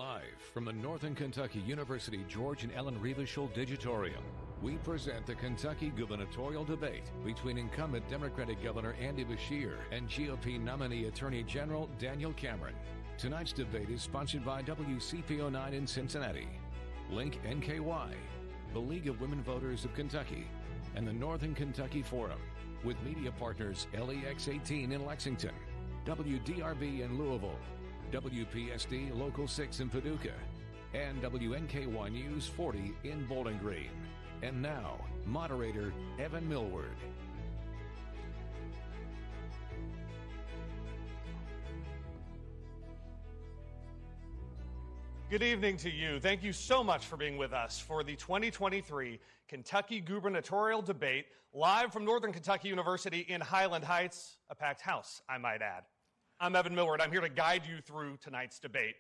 Live from the Northern Kentucky University George and Ellen Revachol Digitorium, we present the Kentucky gubernatorial debate between incumbent Democratic Governor Andy Beshear and GOP nominee Attorney General Daniel Cameron. Tonight's debate is sponsored by WCPO9 in Cincinnati, Link NKY, the League of Women Voters of Kentucky, and the Northern Kentucky Forum, with media partners LEX18 in Lexington, WDRB in Louisville, WPSD Local 6 in Paducah, and WNKY News 40 in Bowling Green. And now, moderator Evan Millward. Good evening to you. Thank you so much for being with us for the 2023 Kentucky gubernatorial debate, live from Northern Kentucky University in Highland Heights, a packed house, I might add. I'm Evan Millward. I'm here to guide you through tonight's debate.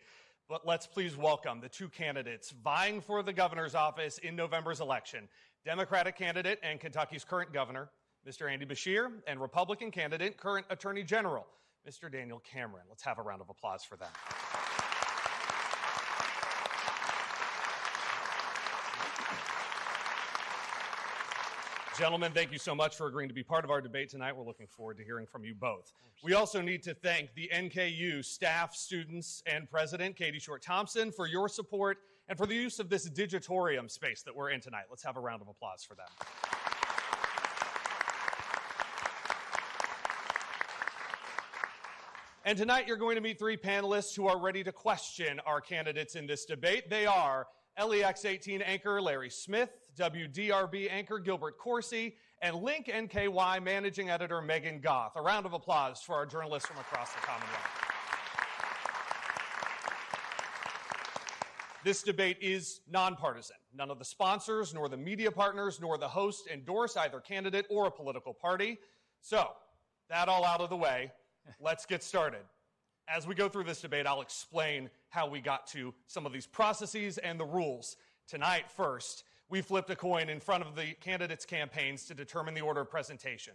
But let's please welcome the two candidates vying for the governor's office in November's election, Democratic candidate and Kentucky's current governor, Mr. Andy Beshear, and Republican candidate, current Attorney General, Mr. Daniel Cameron. Let's have a round of applause for them. Gentlemen, thank you so much for agreeing to be part of our debate tonight. We're looking forward to hearing from you both. We also need to thank the NKU staff, students, and president, Katie Short-Thompson, for your support and for the use of this digitorium space that we're in tonight. Let's have a round of applause for them. And tonight you're going to meet three panelists who are ready to question our candidates in this debate. They are LEX18 anchor Larry Smith, WDRB anchor Gilbert Coursey, and Link NKY managing editor Megan Goth. A round of applause for our journalists from across the Commonwealth. This debate is nonpartisan. None of the sponsors, nor the media partners, nor the host endorse either candidate or a political party. So, that all out of the way, let's get started. As we go through this debate, I'll explain how we got to some of these processes and the rules. Tonight, first, we flipped a coin in front of the candidates' campaigns to determine the order of presentation.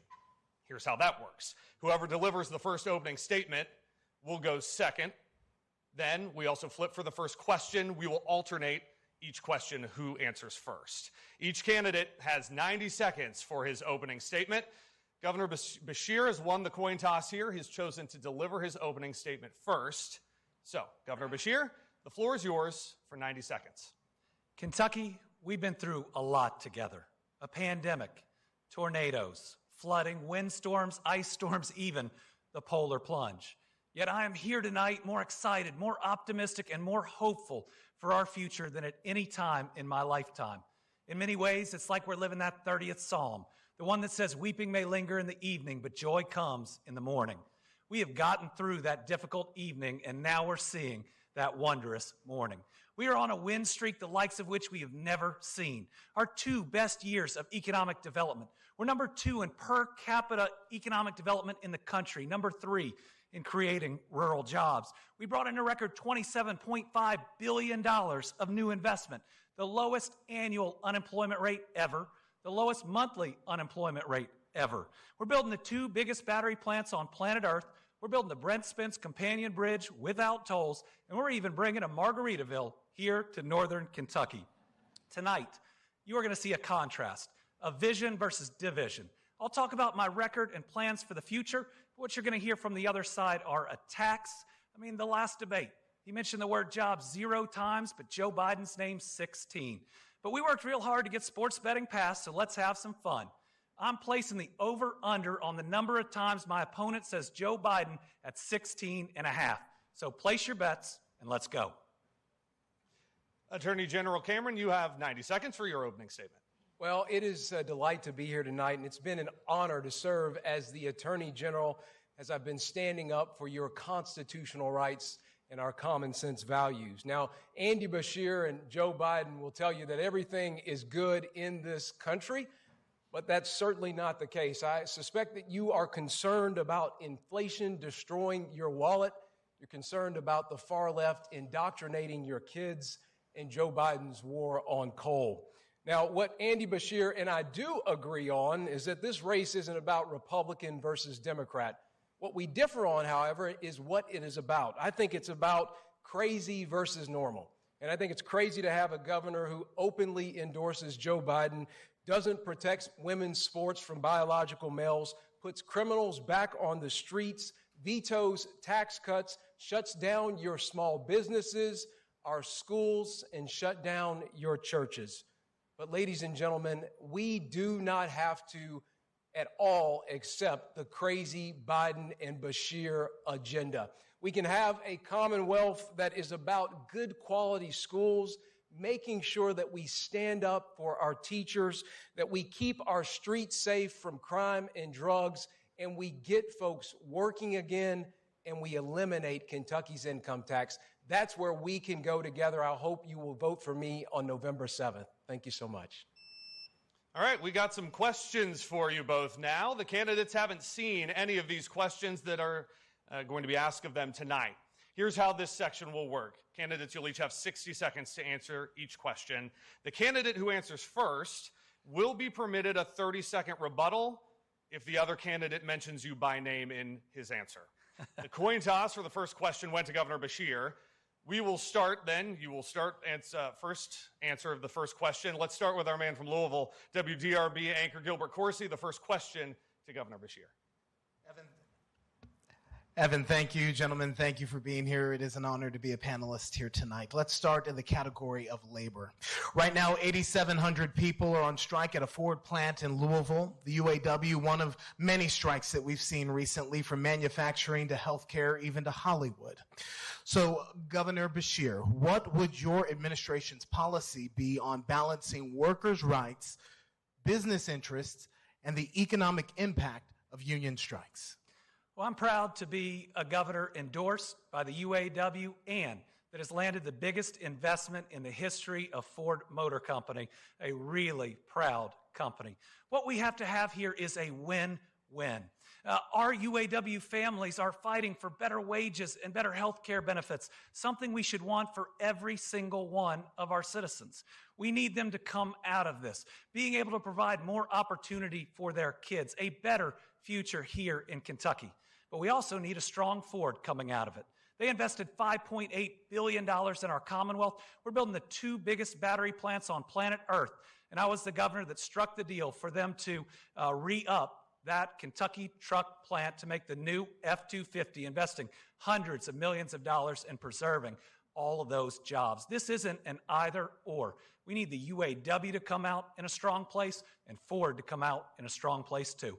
Here's how that works. Whoever delivers the first opening statement will go second. Then we also flip for the first question. We will alternate each question who answers first. Each candidate has 90 seconds for his opening statement. Governor Beshear has won the coin toss here. He's chosen to deliver his opening statement first. So, Governor Beshear, the floor is yours for 90 seconds. Kentucky, we've been through a lot together. A pandemic, tornadoes, flooding, windstorms, ice storms, even the polar plunge. Yet I am here tonight more excited, more optimistic, and more hopeful for our future than at any time in my lifetime. In many ways, it's like we're living that 30th Psalm, the one that says, weeping may linger in the evening, but joy comes in the morning. We have gotten through that difficult evening, and now we're seeing that wondrous morning. We are on a win streak, the likes of which we have never seen. Our two best years of economic development. We're number 2 in per capita economic development in the country, number 3 in creating rural jobs. We brought in a record $27.5 billion of new investment, the lowest annual unemployment rate ever, the lowest monthly unemployment rate ever. We're building the 2 biggest battery plants on planet Earth. We're building the Brent Spence Companion Bridge without tolls, and we're even bringing a Margaritaville here to Northern Kentucky. Tonight, you are going to see a contrast, a vision versus division. I'll talk about my record and plans for the future. What you're going to hear from the other side are attacks. The last debate, he mentioned the word jobs 0 times, but Joe Biden's named 16. But we worked real hard to get sports betting passed, so let's have some fun. I'm placing the over-under on the number of times my opponent says Joe Biden at 16.5. So place your bets, and let's go. Attorney General Cameron, you have 90 seconds for your opening statement. Well, it is a delight to be here tonight, and it's been an honor to serve as the Attorney General as I've been standing up for your constitutional rights and our common sense values. Now, Andy Beshear and Joe Biden will tell you that everything is good in this country, but that's certainly not the case. I suspect that you are concerned about inflation destroying your wallet. You're concerned about the far left indoctrinating your kids and Joe Biden's war on coal. Now, what Andy Beshear and I do agree on is that this race isn't about Republican versus Democrat. What we differ on, however, is what it is about. I think it's about crazy versus normal. And I think it's crazy to have a governor who openly endorses Joe Biden, doesn't protect women's sports from biological males, puts criminals back on the streets, vetoes tax cuts, shuts down your small businesses, our schools, and shut down your churches. But ladies and gentlemen, we do not have to at all accept the crazy Biden and Beshear agenda. We can have a Commonwealth that is about good quality schools, making sure that we stand up for our teachers, that we keep our streets safe from crime and drugs, and we get folks working again, and we eliminate Kentucky's income tax. That's where we can go together. I hope you will vote for me on November 7th. Thank you so much. All right, we got some questions for you both now. The candidates haven't seen any of these questions that are going to be asked of them tonight. Here's how this section will work. Candidates, you'll each have 60 seconds to answer each question. The candidate who answers first will be permitted a 30-second rebuttal if the other candidate mentions you by name in his answer. The coin toss for the first question went to Governor Beshear. We will start then. You will start first answer of the first question. Let's start with our man from Louisville, WDRB anchor Gilbert Corsi. The first question to Governor Beshear. Evan, thank you. Gentlemen, thank you for being here. It is an honor to be a panelist here tonight. Let's start in the category of labor. Right now, 8,700 people are on strike at a Ford plant in Louisville. The UAW, one of many strikes that we've seen recently, from manufacturing to healthcare, even to Hollywood. So, Governor Beshear, what would your administration's policy be on balancing workers' rights, business interests, and the economic impact of union strikes? Well, I'm proud to be a governor endorsed by the UAW and that has landed the biggest investment in the history of Ford Motor Company, a really proud company. What we have to have here is a win-win. Our UAW families are fighting for better wages and better health care benefits, something we should want for every single one of our citizens. We need them to come out of this, being able to provide more opportunity for their kids, a better future here in Kentucky. But we also need a strong Ford coming out of it. They invested $5.8 billion in our Commonwealth. We're building the 2 biggest battery plants on planet Earth. And I was the governor that struck the deal for them to re-up that Kentucky truck plant to make the new F-250, investing hundreds of millions of dollars in preserving all of those jobs. This isn't an either or. We need the UAW to come out in a strong place and Ford to come out in a strong place too.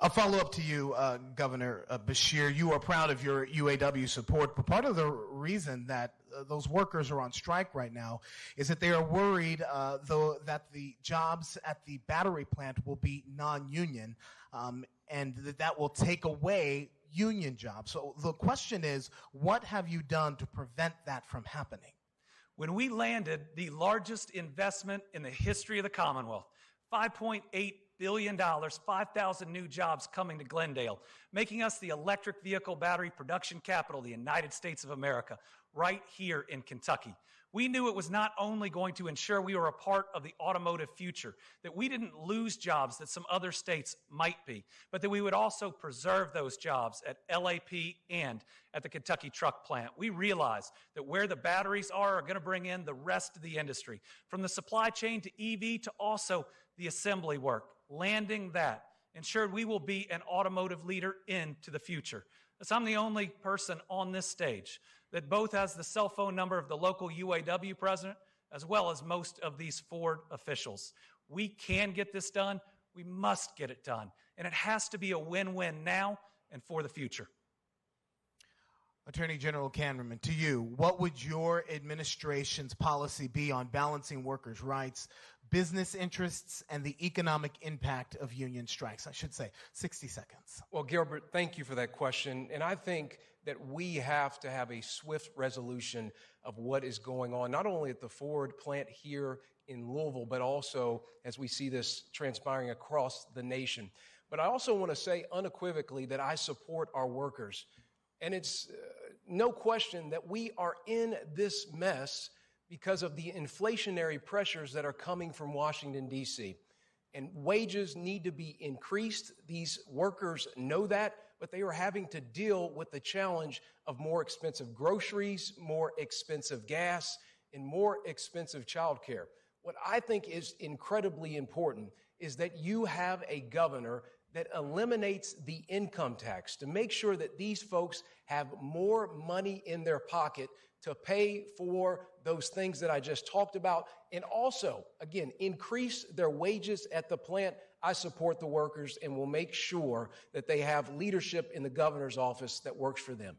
A follow-up to you, Governor Beshear. You are proud of your UAW support, but part of the reason that those workers are on strike right now is that they are worried, though, that the jobs at the battery plant will be non-union, and that will take away union jobs. So the question is, what have you done to prevent that from happening? When we landed the largest investment in the history of the Commonwealth, $5.8 billion, 5,000 new jobs coming to Glendale, making us the electric vehicle battery production capital of the United States of America, right here in Kentucky. We knew it was not only going to ensure we were a part of the automotive future, that we didn't lose jobs that some other states might be, but that we would also preserve those jobs at LAP and at the Kentucky truck plant. We realized that where the batteries are going to bring in the rest of the industry, from the supply chain to EV to also the assembly work. Landing that ensured we will be an automotive leader into the future. So I'm the only person on this stage that both has the cell phone number of the local UAW president as well as most of these Ford officials. We can get this done. We must get it done. And it has to be a win-win now and for the future. Attorney General Canberman, to you, what would your administration's policy be on balancing workers' rights, business interests, and the economic impact of union strikes? I should say 60 seconds. Well, Gilbert, thank you for that question. And I think that we have to have a swift resolution of what is going on, not only at the Ford plant here in Louisville, but also as we see this transpiring across the nation. But I also want to say unequivocally that I support our workers. And it's no question that we are in this mess because of the inflationary pressures that are coming from Washington, D.C. And wages need to be increased. These workers know that, but they are having to deal with the challenge of more expensive groceries, more expensive gas, and more expensive childcare. What I think is incredibly important is that you have a governor that eliminates the income tax to make sure that these folks have more money in their pocket to pay for those things that I just talked about, and also, again, increase their wages at the plant. I support the workers and will make sure that they have leadership in the governor's office that works for them.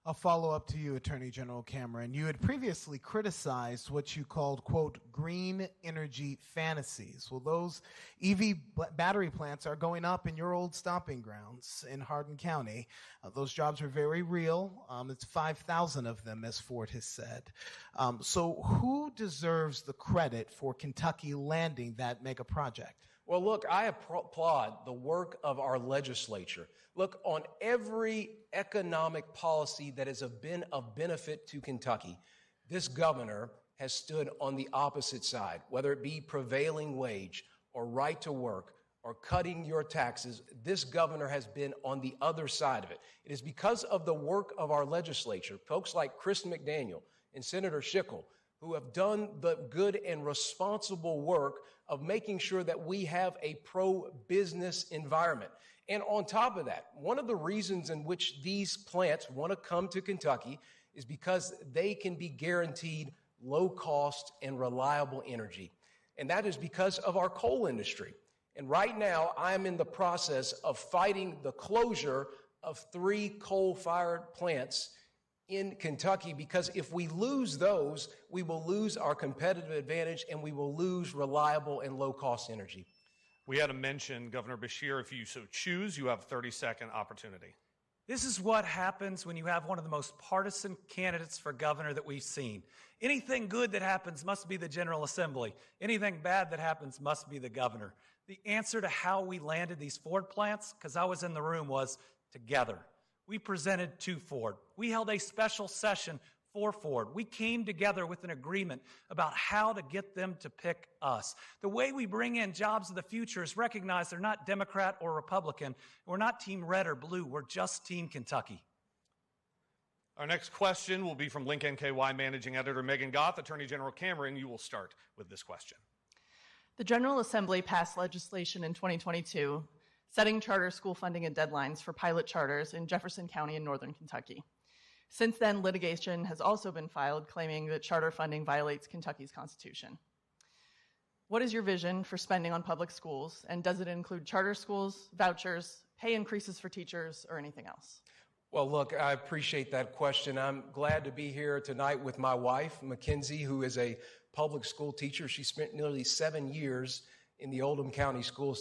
A follow-up to you, Attorney General Cameron. You had previously criticized what you called, quote, green energy fantasies. Well, those EV battery plants are going up in your old stomping grounds in Hardin County. Those jobs are very real. It's 5,000 of them, as Ford has said. So who deserves the credit for Kentucky landing that mega project? Well, look, I applaud the work of our legislature. Look, on every economic policy that has been of benefit to Kentucky, this governor has stood on the opposite side, whether it be prevailing wage or right to work or cutting your taxes. This governor has been on the other side of it. It is because of the work of our legislature, folks like Chris McDaniel and Senator Schickel, who have done the good and responsible work of making sure that we have a pro-business environment. And on top of that, one of the reasons in which these plants want to come to Kentucky is because they can be guaranteed low cost and reliable energy. And that is because of our coal industry. And right now, I am in the process of fighting the closure of 3 coal-fired plants in Kentucky, because if we lose those, we will lose our competitive advantage and we will lose reliable and low-cost energy. We had to mention Governor Beshear. If you so choose, you have a 30-second opportunity. This is what happens when you have one of the most partisan candidates for governor that we've seen. Anything good that happens must be the General Assembly. Anything bad that happens must be the governor. The answer to how we landed these Ford plants, because I was in the room, was together. We presented to Ford. We held a special session for Ford. We came together with an agreement about how to get them to pick us. The way we bring in jobs of the future is recognize they're not Democrat or Republican. We're not Team Red or Blue. We're just Team Kentucky. Our next question will be from Link NKY Managing Editor Megan Goth. Attorney General Cameron, you will start with this question. The General Assembly passed legislation in 2022 setting charter school funding and deadlines for pilot charters in Jefferson County in northern Kentucky. Since then, litigation has also been filed claiming that charter funding violates Kentucky's Constitution. What is your vision for spending on public schools, and does it include charter schools, vouchers, pay increases for teachers, or anything else? Well, look, I appreciate that question. I'm glad to be here tonight with my wife, Mackenzie, who is a public school teacher. She spent nearly 7 years in the Oldham County school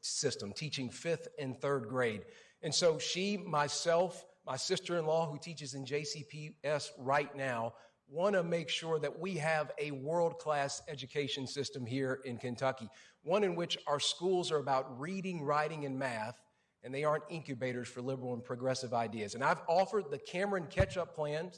system, teaching 5th and 3rd grade. And so she, myself, my sister-in-law, who teaches in JCPS right now, want to make sure that we have a world-class education system here in Kentucky, one in which our schools are about reading, writing, and math, and they aren't incubators for liberal and progressive ideas. And I've offered the Cameron catch-up plan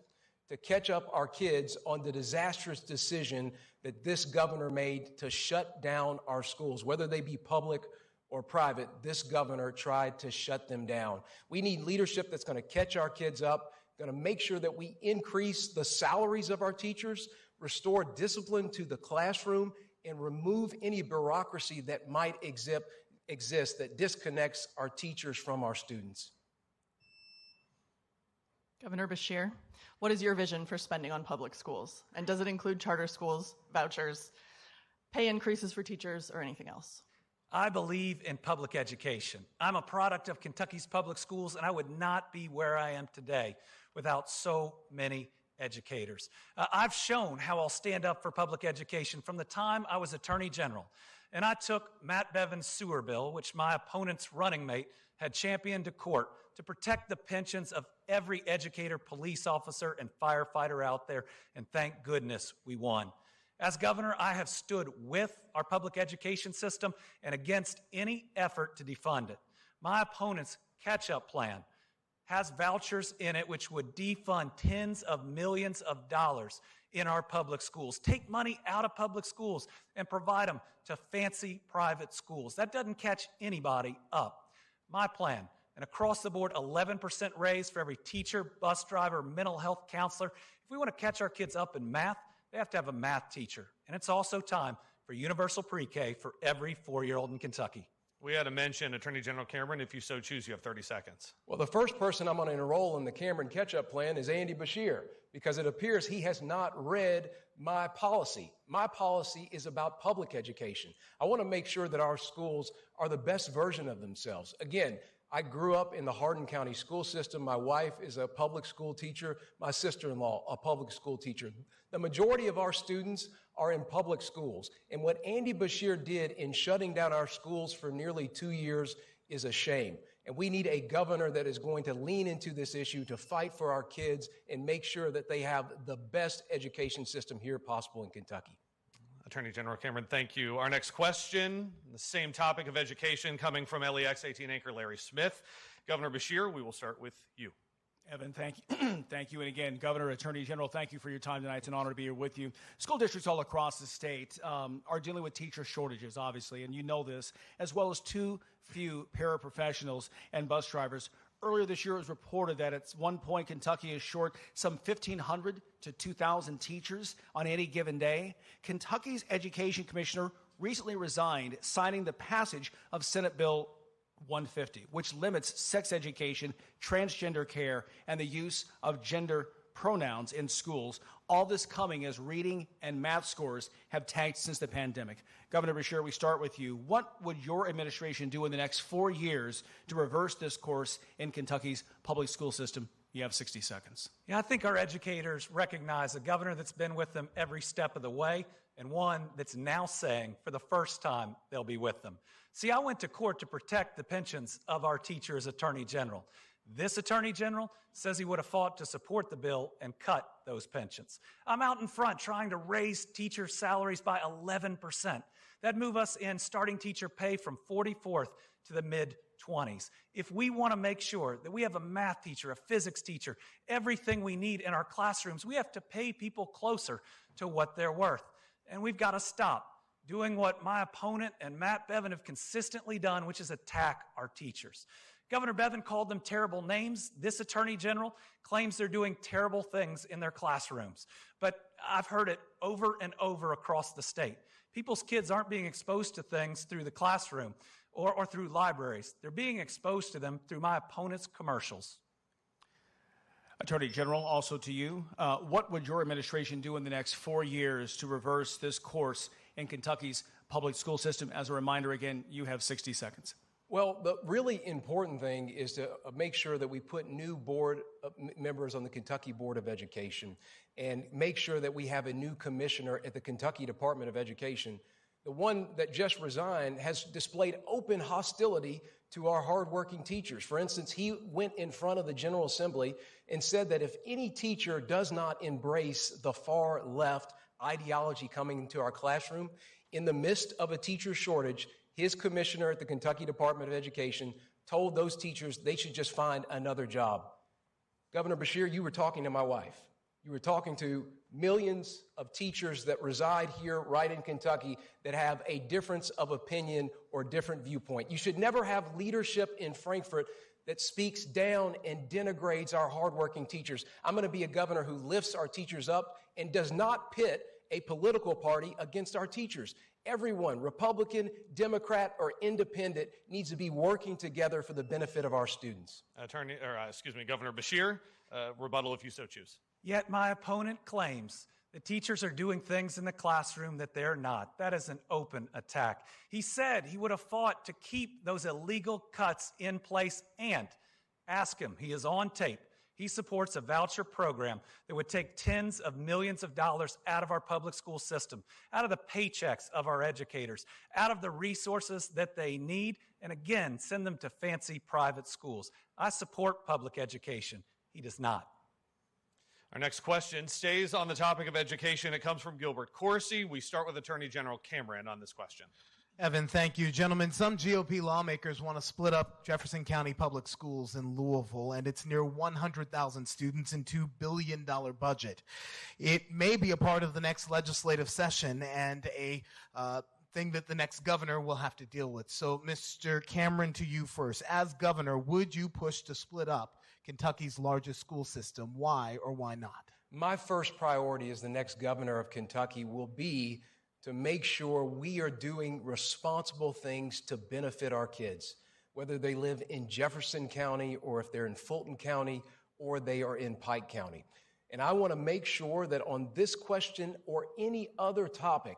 to catch up our kids on the disastrous decision that this governor made to shut down our schools, whether they be public or private. This governor tried to shut them down. We need leadership that's going to catch our kids up, going to make sure that we increase the salaries of our teachers, restore discipline to the classroom, and remove any bureaucracy that might exist that disconnects our teachers from our students. Governor Beshear, what is your vision for spending on public schools? And does it include charter schools, vouchers, pay increases for teachers, or anything else? I believe in public education. I'm a product of Kentucky's public schools, and I would not be where I am today without so many educators. I've shown how I'll stand up for public education from the time I was Attorney General. And I took Matt Bevin's sewer bill, which my opponent's running mate had championed to court, to protect the pensions of every educator, police officer, and firefighter out there, and thank goodness we won. As governor, I have stood with our public education system and against any effort to defund it. My opponent's catch-up plan has vouchers in it which would defund tens of millions of dollars in our public schools, take money out of public schools and provide them to fancy private schools. That doesn't catch anybody up. My plan, an across-the-board 11% raise for every teacher, bus driver, mental health counselor. If we want to catch our kids up in math, they have to have a math teacher. And it's also time for universal pre-K for every 4-year-old in Kentucky. We had to mention Attorney General Cameron. If you so choose, you have 30 seconds. Well, the first person I'm going to enroll in the Cameron catch-up plan is Andy Beshear, because it appears he has not read my policy. My policy is about public education. I want to make sure that our schools are the best version of themselves. Again, I grew up in the Hardin County school system. My wife is a public school teacher. My sister-in-law, a public school teacher. The majority of our students are in public schools. And what Andy Beshear did in shutting down our schools for nearly 2 years is a shame. And we need a governor that is going to lean into this issue to fight for our kids and make sure that they have the best education system here possible in Kentucky. Attorney General Cameron, thank you. Our next question, the same topic of education, coming from LEX 18 anchor Larry Smith. Governor Beshear, we will start with you. Evan, thank you. Thank you. And again, Governor, Attorney General, thank you for your time tonight. It's an honor to be here with you. School districts all across the state are dealing with teacher shortages, obviously, and you know this, as well as too few paraprofessionals and bus drivers. Earlier this year, it was reported that at one point, Kentucky is short some 1,500 to 2,000 teachers on any given day. Kentucky's education commissioner recently resigned, signing the passage of Senate Bill 150, which limits sex education, transgender care, and the use of gender pronouns in schools. All this coming as reading and math scores have tanked since the pandemic. Governor Beshear, we start with you. What would your administration do in the next 4 years to reverse this course in Kentucky's public school system? You have 60 seconds. Yeah, I think our educators recognize a governor that's been with them every step of the way, and one that's now saying for the first time they'll be with them. See, I went to court to protect the pensions of our teacher as Attorney General. This Attorney General says he would have fought to support the bill and cut those pensions. I'm out in front trying to raise teacher salaries by 11%. That'd move us in starting teacher pay from 44th to the mid-20s. If we want to make sure that we have a math teacher, a physics teacher, everything we need in our classrooms, we have to pay people closer to what they're worth. And we've got to stop doing what my opponent and Matt Bevin have consistently done, which is attack our teachers. Governor Bevin called them terrible names. This Attorney General claims they're doing terrible things in their classrooms. But I've heard it over and over across the state. People's kids aren't being exposed to things through the classroom or through libraries. They're being exposed to them through my opponent's commercials. Attorney General, also to you, what would your administration do in the next 4 years to reverse this course in Kentucky's public school system? As a reminder, again, you have 60 seconds. Well, the really important thing is to make sure that we put new board members on the Kentucky Board of Education and make sure that we have a new commissioner at the Kentucky Department of Education. The one that just resigned has displayed open hostility to our hardworking teachers. For instance, he went in front of the General Assembly and said that if any teacher does not embrace the far left ideology coming into our classroom, in the midst of a teacher shortage, his commissioner at the Kentucky Department of Education told those teachers they should just find another job. Governor Beshear, you were talking to my wife. You were talking to millions of teachers that reside here right in Kentucky that have a difference of opinion or different viewpoint. You should never have leadership in Frankfort that speaks down and denigrates our hardworking teachers. I'm going to be a governor who lifts our teachers up and does not pit a political party against our teachers. Everyone, Republican, Democrat, or Independent, needs to be working together for the benefit of our students. Governor Beshear, rebuttal if you so choose. Yet my opponent claims that teachers are doing things in the classroom that they're not. That is an open attack. He said he would have fought to keep those illegal cuts in place, and ask him, he is on tape. He supports a voucher program that would take tens of millions of dollars out of our public school system, out of the paychecks of our educators, out of the resources that they need, and again, send them to fancy private schools. I support public education. He does not. Our next question stays on the topic of education. It comes from Gilbert Coursey. We start with Attorney General Cameron on this question. Evan, thank you. Gentlemen, some GOP lawmakers want to split up Jefferson County Public Schools in Louisville and its near 100,000 students and $2 billion budget. It may be a part of the next legislative session, and a thing that the next governor will have to deal with. So, Mr. Cameron, to you first. As governor, would you push to split up Kentucky's largest school system? Why or why not? My first priority as the next governor of Kentucky will be to make sure we are doing responsible things to benefit our kids, whether they live in Jefferson County or if they're in Fulton County or they are in Pike County. And I want to make sure that on this question or any other topic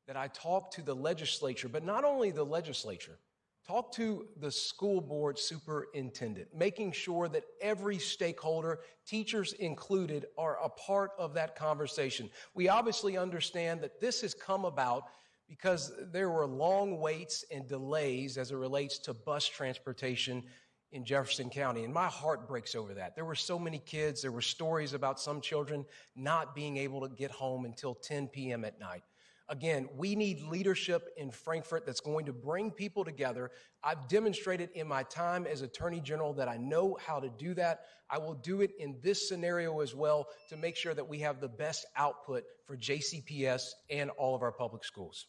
that I talk to the legislature, but not only the legislature, talk to the school board superintendent, making sure that every stakeholder, teachers included, are a part of that conversation. We obviously understand that this has come about because there were long waits and delays as it relates to bus transportation in Jefferson County, and my heart breaks over that. There were so many kids. There were stories about some children not being able to get home until 10 p.m. at night. Again, we need leadership in Frankfort that's going to bring people together. I've demonstrated in my time as Attorney General that I know how to do that. I will do it in this scenario as well to make sure that we have the best output for JCPS and all of our public schools.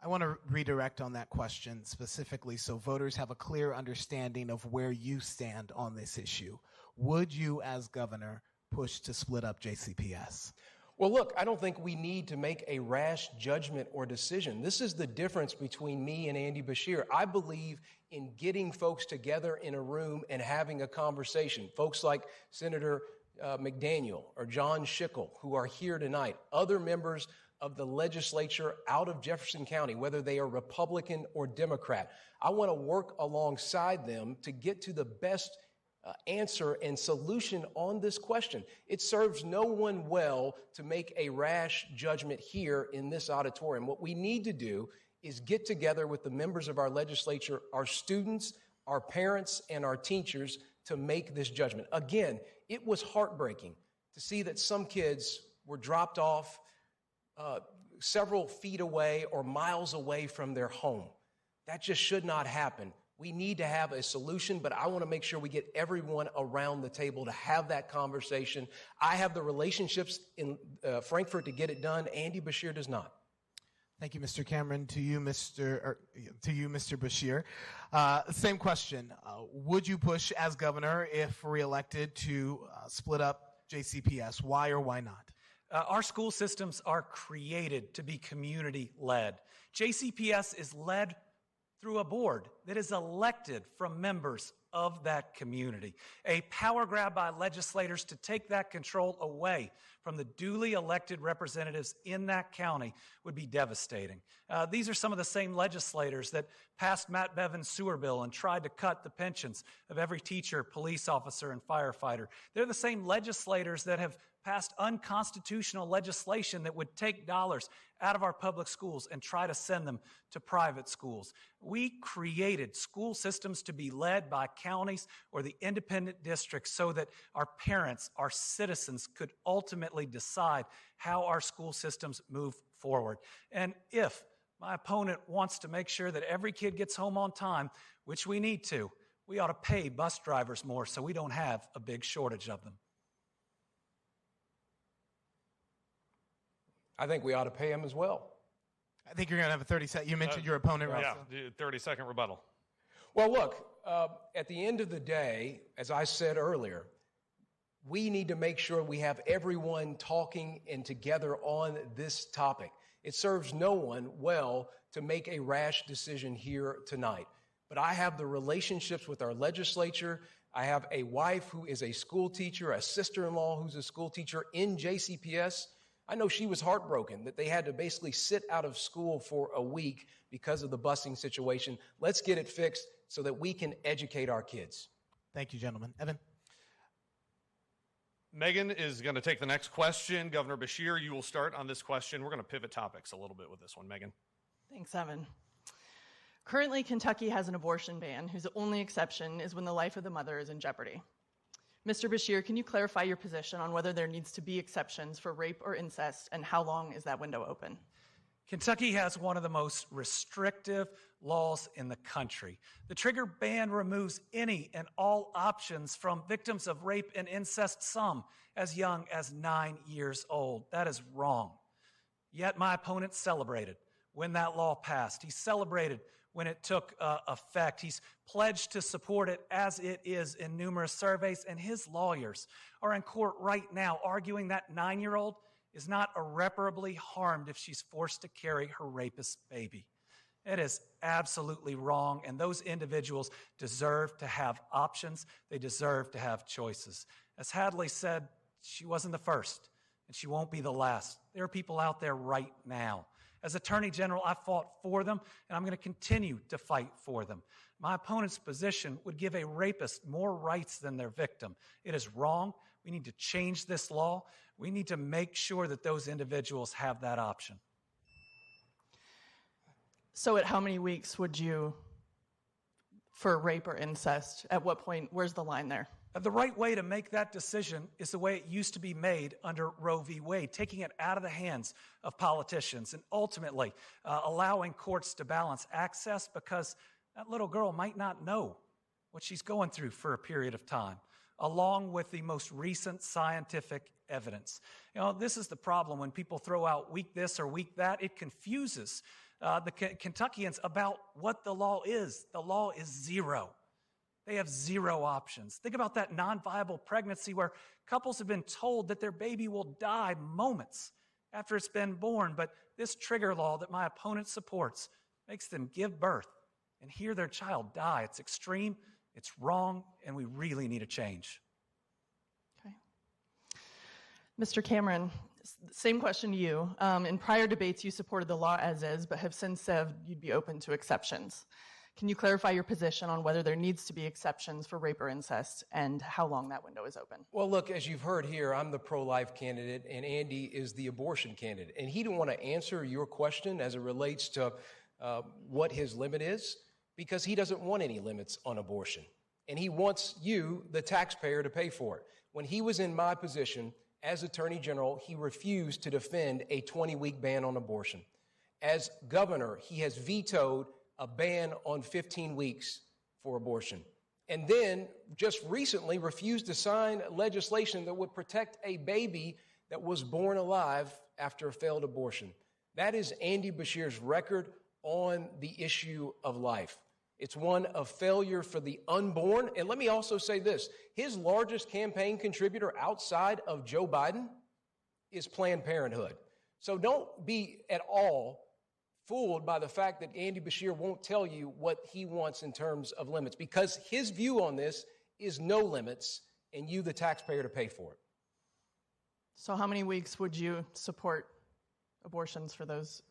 I want to redirect on that question specifically so voters have a clear understanding of where you stand on this issue. Would you, as governor, push to split up JCPS? Well, look, I don't think we need to make a rash judgment or decision. This is the difference between me and Andy Beshear. I believe in getting folks together in a room and having a conversation. Folks like Senator McDaniel or John Schickel, who are here tonight, other members of the legislature out of Jefferson County, whether they are Republican or Democrat. I want to work alongside them to get to the best answer and solution on this question. It serves no one well to make a rash judgment here in this auditorium. What we need to do is get together with the members of our legislature, our students, our parents, and our teachers to make this judgment. Again, it was heartbreaking to see that some kids were dropped off several feet away or miles away from their home. That just should not happen. We need to have a solution, but I want to make sure we get everyone around the table to have that conversation. I have the relationships in Frankfort to get it done. Andy Beshear does not. Thank you, Mr. Cameron. To you, Mr. Beshear. Same question. Would you push as governor, if reelected, to split up JCPS? Why or why not? Our school systems are created to be community-led. JCPS is led through a board that is elected from members of that community. A power grab by legislators to take that control away from the duly elected representatives in that county would be devastating. These are some of the same legislators that passed Matt Bevin's sewer bill and tried to cut the pensions of every teacher, police officer, and firefighter. They're the same legislators that have passed unconstitutional legislation that would take dollars out of our public schools and try to send them to private schools. We created school systems to be led by counties or the independent districts so that our parents, our citizens, could ultimately decide how our school systems move forward. And if my opponent wants to make sure that every kid gets home on time, which we need to, we ought to pay bus drivers more so we don't have a big shortage of them. I think we ought to pay them as well. I think you're going to have a 30-second. You mentioned your opponent, right? Yeah, 30-second rebuttal. Well, look, at the end of the day, as I said earlier, we need to make sure we have everyone talking and together on this topic. It serves no one well to make a rash decision here tonight. But I have the relationships with our legislature. I have a wife who is a school teacher, a sister-in-law who's a school teacher in JCPS. I know she was heartbroken that they had to basically sit out of school for a week because of the busing situation. Let's get it fixed so that we can educate our kids. Thank you, gentlemen. Evan? Megan is going to take the next question. Governor Beshear, you will start on this question. We're going to pivot topics a little bit with this one. Megan. Thanks, Evan. Currently, Kentucky has an abortion ban whose only exception is when the life of the mother is in jeopardy. Mr. Beshear, can you clarify your position on whether there needs to be exceptions for rape or incest, and how long is that window open? Kentucky has one of the most restrictive laws in the country. The trigger ban removes any and all options from victims of rape and incest, some as young as 9 years old. That is wrong. Yet my opponent celebrated when that law passed. He celebrated when it took effect. He's pledged to support it as it is in numerous surveys, and his lawyers are in court right now arguing that 9-year-old is not irreparably harmed if she's forced to carry her rapist's baby. It is absolutely wrong, and those individuals deserve to have options. They deserve to have choices. As Hadley said, she wasn't the first, and she won't be the last. There are people out there right now. As Attorney General, I fought for them, and I'm going to continue to fight for them. My opponent's position would give a rapist more rights than their victim. It is wrong. We need to change this law. We need to make sure that those individuals have that option. So at how many weeks would you, for rape or incest, at what point, where's the line there? The right way to make that decision is the way it used to be made under Roe v. Wade, taking it out of the hands of politicians and ultimately allowing courts to balance access, because that little girl might not know what she's going through for a period of time, along with the most recent scientific evidence. You know, this is the problem when people throw out week this or week that. It confuses the Kentuckians about what the law is. The law is zero. They have zero options. Think about that non-viable pregnancy where couples have been told that their baby will die moments after it's been born, but this trigger law that my opponent supports makes them give birth and hear their child die. It's extreme, it's wrong, and we really need a change. Okay. Mr. Cameron, same question to you. In prior debates, you supported the law as is, but have since said you'd be open to exceptions. Can you clarify your position on whether there needs to be exceptions for rape or incest and how long that window is open? Well, look, as you've heard here, I'm the pro-life candidate and Andy is the abortion candidate. And he didn't want to answer your question as it relates to what his limit is, because he doesn't want any limits on abortion. And he wants you, the taxpayer, to pay for it. When he was in my position as Attorney General, he refused to defend a 20-week ban on abortion. As governor, he has vetoed a ban on 15 weeks for abortion. And then just recently refused to sign legislation that would protect a baby that was born alive after a failed abortion. That is Andy Beshear's record on the issue of life. It's one of failure for the unborn. And let me also say this, his largest campaign contributor outside of Joe Biden is Planned Parenthood. So don't be at all fooled by the fact that Andy Beshear won't tell you what he wants in terms of limits, because his view on this is no limits and you, the taxpayer, to pay for it. So how many weeks would you support abortions for those?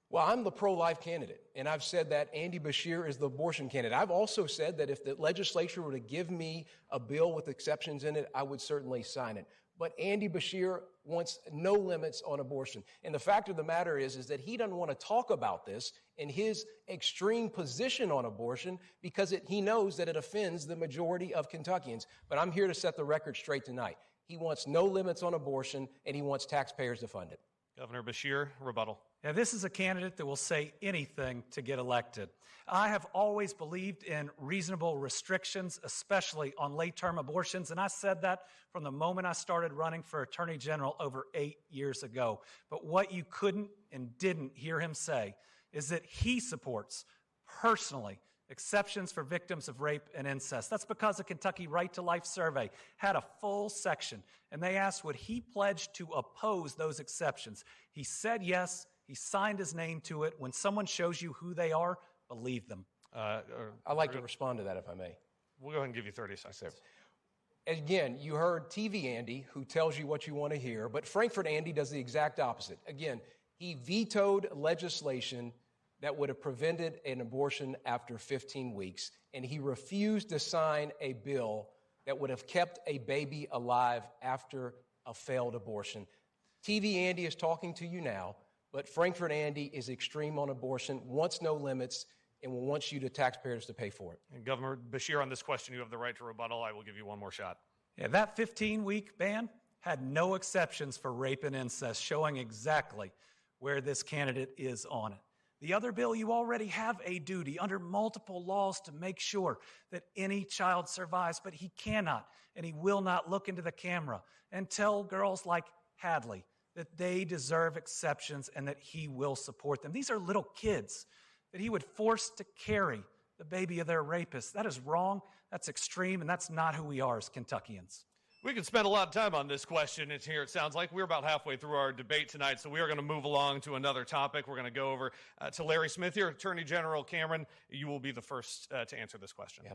Well, I'm the pro-life candidate, and I've said that Andy Beshear is the abortion candidate. I've also said that if the legislature were to give me a bill with exceptions in it, I would certainly sign it. But Andy Beshear wants no limits on abortion. And the fact of the matter is that he doesn't want to talk about this in his extreme position on abortion because he knows that it offends the majority of Kentuckians. But I'm here to set the record straight tonight. He wants no limits on abortion, and he wants taxpayers to fund it. Governor Beshear, rebuttal. Now, this is a candidate that will say anything to get elected. I have always believed in reasonable restrictions, especially on late-term abortions, and I said that from the moment I started running for Attorney General over 8 years ago. But what you couldn't and didn't hear him say is that he supports, personally, exceptions for victims of rape and incest. That's because the Kentucky Right to Life survey had a full section, and they asked would he pledge to oppose those exceptions. He said yes. He signed his name to it. When someone shows you who they are, believe them. I'd like to respond to that, if I may. We'll go ahead and give you 30 seconds. Again, you heard TV Andy, who tells you what you want to hear, but Frankfurt Andy does the exact opposite. Again, he vetoed legislation that would have prevented an abortion after 15 weeks, and he refused to sign a bill that would have kept a baby alive after a failed abortion. TV Andy is talking to you now, but Frankfurt Andy is extreme on abortion, wants no limits, and wants you, the taxpayers, to pay for it. And Governor Beshear, on this question, you have the right to rebuttal. I will give you one more shot. Yeah, that 15-week ban had no exceptions for rape and incest, showing exactly where this candidate is on it. The other bill, you already have a duty under multiple laws to make sure that any child survives, but he cannot and he will not look into the camera and tell girls like Hadley that they deserve exceptions and that he will support them. These are little kids that he would force to carry the baby of their rapist. That is wrong, that's extreme, and that's not who we are as Kentuckians. We could spend a lot of time on this question here, it sounds like. We're about halfway through our debate tonight, so we are going to move along to another topic. We're going to go over to Larry Smith here. Attorney General Cameron, you will be the first to answer this question. Yeah.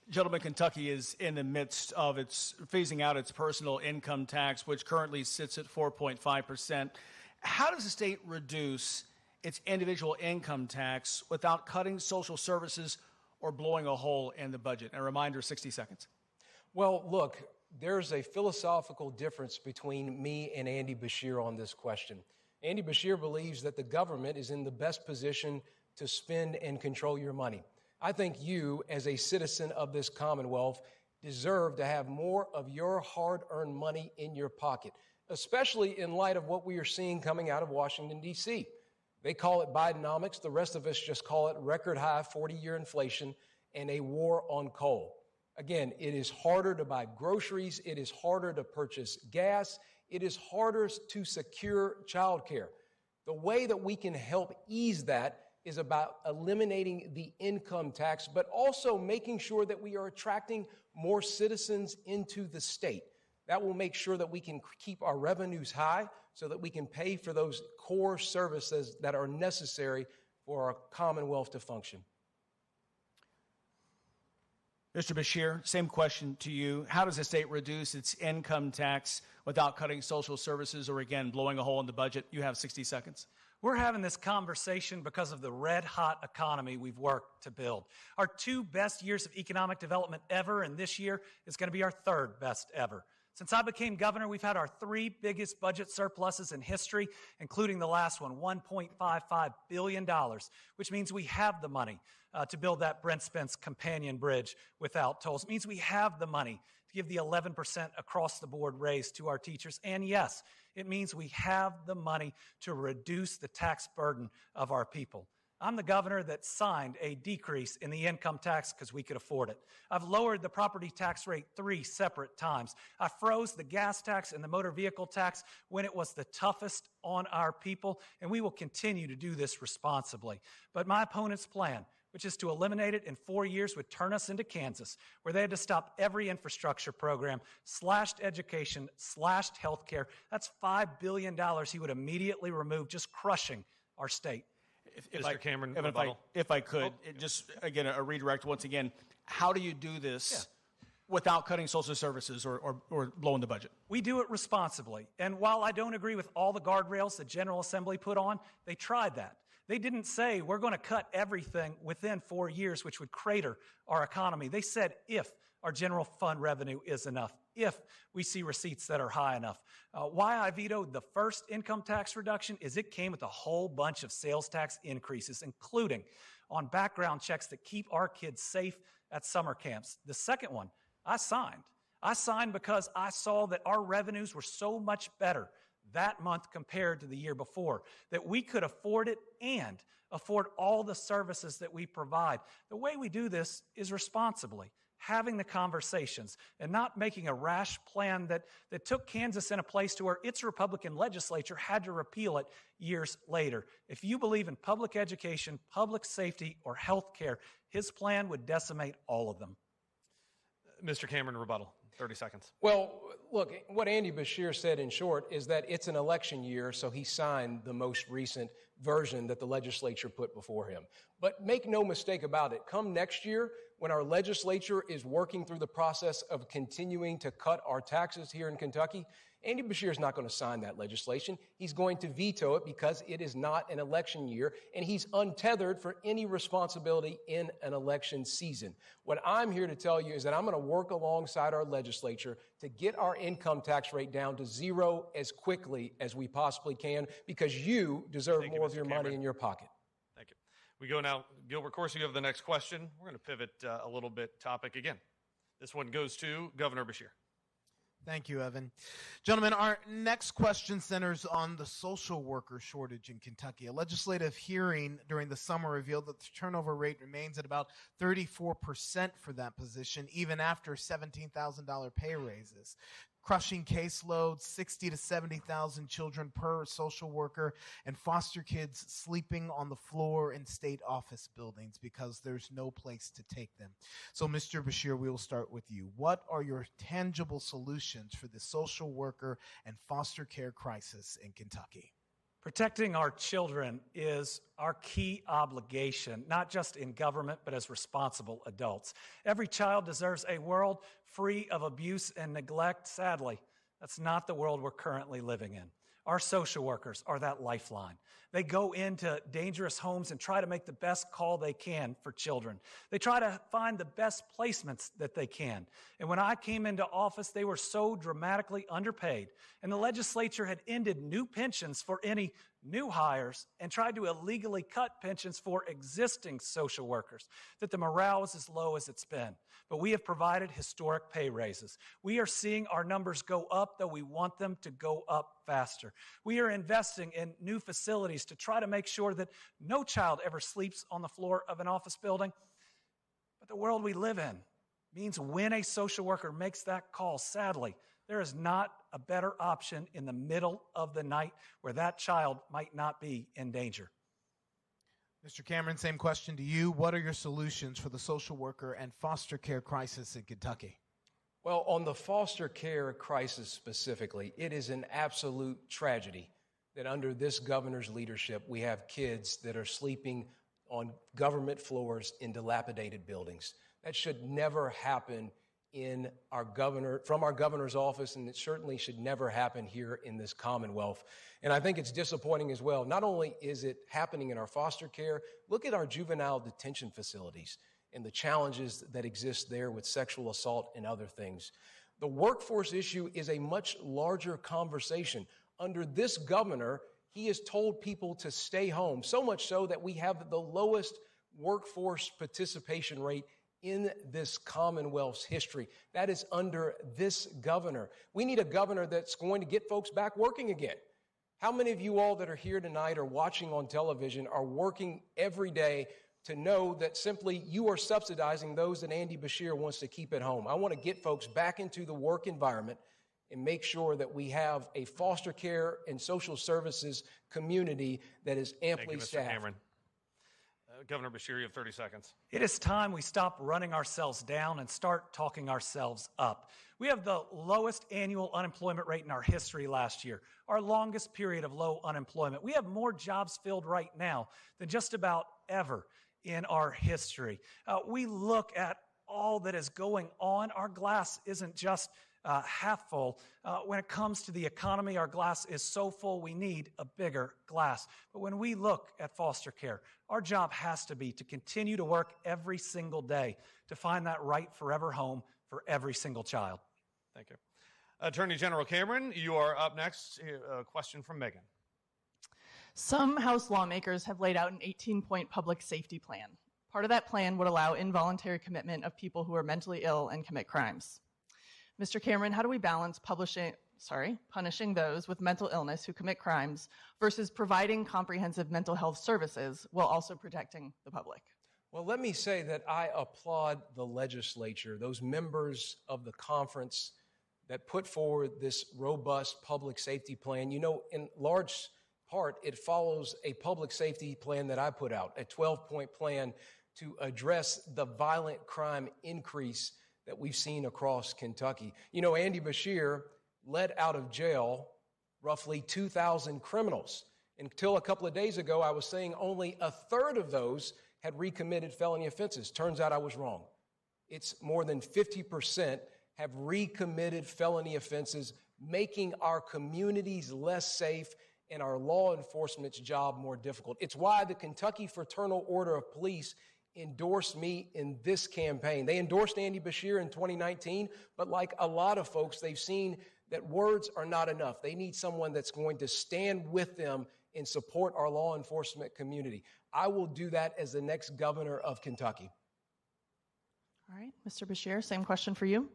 Gentlemen, Kentucky is in the midst of phasing out its personal income tax, which currently sits at 4.5%. How does the state reduce its individual income tax without cutting social services or blowing a hole in the budget? And a reminder, 60 seconds. Well, look, there's a philosophical difference between me and Andy Beshear on this question. Andy Beshear believes that the government is in the best position to spend and control your money. I think you, as a citizen of this Commonwealth, deserve to have more of your hard-earned money in your pocket, especially in light of what we are seeing coming out of Washington, D.C. They call it Bidenomics. The rest of us just call it record-high 40-year inflation and a war on coal. Again, it is harder to buy groceries. It is harder to purchase gas. It is harder to secure childcare. The way that we can help ease that is about eliminating the income tax, but also making sure that we are attracting more citizens into the state. That will make sure that we can keep our revenues high so that we can pay for those core services that are necessary for our Commonwealth to function. Mr. Beshear, same question to you. How does the state reduce its income tax without cutting social services or, again, blowing a hole in the budget? You have 60 seconds. We're having this conversation because of the red-hot economy we've worked to build. Our 2 best years of economic development ever, and this year is going to be our 3rd best ever. Since I became governor, we've had our 3 biggest budget surpluses in history, including the last one, $1.55 billion, which means we have the money to build that Brent Spence companion bridge without tolls. It means we have the money to give the 11% across-the-board raise to our teachers. And yes, it means we have the money to reduce the tax burden of our people. I'm the governor that signed a decrease in the income tax because we could afford it. I've lowered the property tax rate 3 separate times. I froze the gas tax and the motor vehicle tax when it was the toughest on our people, and we will continue to do this responsibly. But my opponent's plan, which is to eliminate it in 4 years, would turn us into Kansas, where they had to stop every infrastructure program, slashed education, slashed health care. That's $5 billion he would immediately remove, just crushing our state. Mr. Cameron, if I could, just, again, a redirect once again. How do you do this without cutting social services or blowing the budget? We do it responsibly. And while I don't agree with all the guardrails the General Assembly put on, they tried that. They didn't say we're going to cut everything within 4 years, which would crater our economy. They said if our general fund revenue is enough, if we see receipts that are high enough. Why I vetoed the first income tax reduction is it came with a whole bunch of sales tax increases, including on background checks that keep our kids safe at summer camps. The second one, I signed. I signed because I saw that our revenues were so much better that month compared to the year before, that we could afford it and afford all the services that we provide. The way we do this is responsibly, having the conversations and not making a rash plan that took Kansas in a place to where its Republican legislature had to repeal it years later. If you believe in public education, public safety, or health care, his plan would decimate all of them. Mr. Cameron, rebuttal. 30 seconds. Well, look, what Andy Beshear said in short is that it's an election year, so he signed the most recent version that the legislature put before him. But make no mistake about it, come next year, when our legislature is working through the process of continuing to cut our taxes here in Kentucky, Andy Beshear is not going to sign that legislation. He's going to veto it because it is not an election year, and he's untethered for any responsibility in an election season. What I'm here to tell you is that I'm going to work alongside our legislature to get our income tax rate down to 0 as quickly as we possibly can, because you deserve more of your money in your pocket. Thank you. We go now, Gilbert Corsi, you have the next question. We're going to pivot a little bit topic again. This one goes to Governor Beshear. Thank you, Evan. Gentlemen, our next question centers on the social worker shortage in Kentucky. A legislative hearing during the summer revealed that the turnover rate remains at about 34% for that position, even after $17,000 pay raises. crushing caseloads, 60 to 70,000 children per social worker, and foster kids sleeping on the floor in state office buildings because there's no place to take them. So, Mr. Beshear, we will start with you. What are your tangible solutions for the social worker and foster care crisis in Kentucky? Protecting our children is our key obligation, not just in government, but as responsible adults. Every child deserves a world free of abuse and neglect. Sadly, that's not the world we're currently living in. Our social workers are that lifeline. They go into dangerous homes and try to make the best call they can for children. They try to find the best placements that they can. And when I came into office, they were so dramatically underpaid. And the legislature had ended new pensions for any new hires and tried to illegally cut pensions for existing social workers, that the morale was as low as it's been. But we have provided historic pay raises. We are seeing our numbers go up, though we want them to go up faster. We are investing in new facilities to try to make sure that no child ever sleeps on the floor of an office building. But the world we live in means when a social worker makes that call, sadly, there is not a better option in the middle of the night where that child might not be in danger. Mr. Cameron, same question to you. What are your solutions for the social worker and foster care crisis in Kentucky? Well, on the foster care crisis specifically, it is an absolute tragedy that under this governor's leadership, we have kids that are sleeping on government floors in dilapidated buildings. That should never happen from our governor's office, and it certainly should never happen here in this Commonwealth. And I think it's disappointing as well. Not only is it happening in our foster care, look at our juvenile detention facilities and the challenges that exist there with sexual assault and other things. The workforce issue is a much larger conversation. Under this governor, he has told people to stay home, so much so that we have the lowest workforce participation rate in this Commonwealth's history. That is under this governor. We need a governor that's going to get folks back working again. How many of you all that are here tonight or watching on television are working every day to know that simply you are subsidizing those that Andy Beshear wants to keep at home? I want to get folks back into the work environment and make sure that we have a foster care and social services community that is amply staffed. Thank you, Mr. Cameron. Governor Beshear, you have 30 seconds. It is time we stop running ourselves down and start talking ourselves up. We have the lowest annual unemployment rate in our history last year, our longest period of low unemployment. We have more jobs filled right now than just about ever in our history. We look at all that is going on. Our glass isn't just half full. When it comes to the economy, our glass is so full we need a bigger glass. But when we look at foster care, our job has to be to continue to work every single day to find that right forever home for every single child. Thank you. Attorney General Cameron, you are up next. A question from Megan. Some House lawmakers have laid out an 18-point public safety plan. Part of that plan would allow involuntary commitment of people who are mentally ill and commit crimes. Mr. Cameron, how do we balance punishing those with mental illness who commit crimes versus providing comprehensive mental health services while also protecting the public? Well, let me say that I applaud the legislature, those members of the conference that put forward this robust public safety plan. You know, in large part, it follows a public safety plan that I put out, a 12-point plan to address the violent crime increase that we've seen across Kentucky. You know, Andy Beshear let out of jail roughly 2,000 criminals. Until a couple of days ago, I was saying only a third of those had recommitted felony offenses. Turns out I was wrong. It's more than 50% have recommitted felony offenses, making our communities less safe and our law enforcement's job more difficult. It's why the Kentucky Fraternal Order of Police endorsed me in this campaign. They endorsed Andy Beshear in 2019, but like a lot of folks, they've seen that words are not enough. They need someone that's going to stand with them and support our law enforcement community. I will do that as the next governor of Kentucky. All right, Mr. Beshear, same question for you.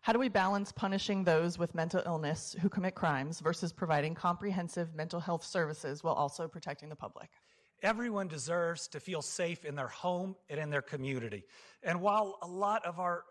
How do we balance punishing those with mental illness who commit crimes versus providing comprehensive mental health services while also protecting the public? Everyone deserves to feel safe in their home and in their community. And while a lot of our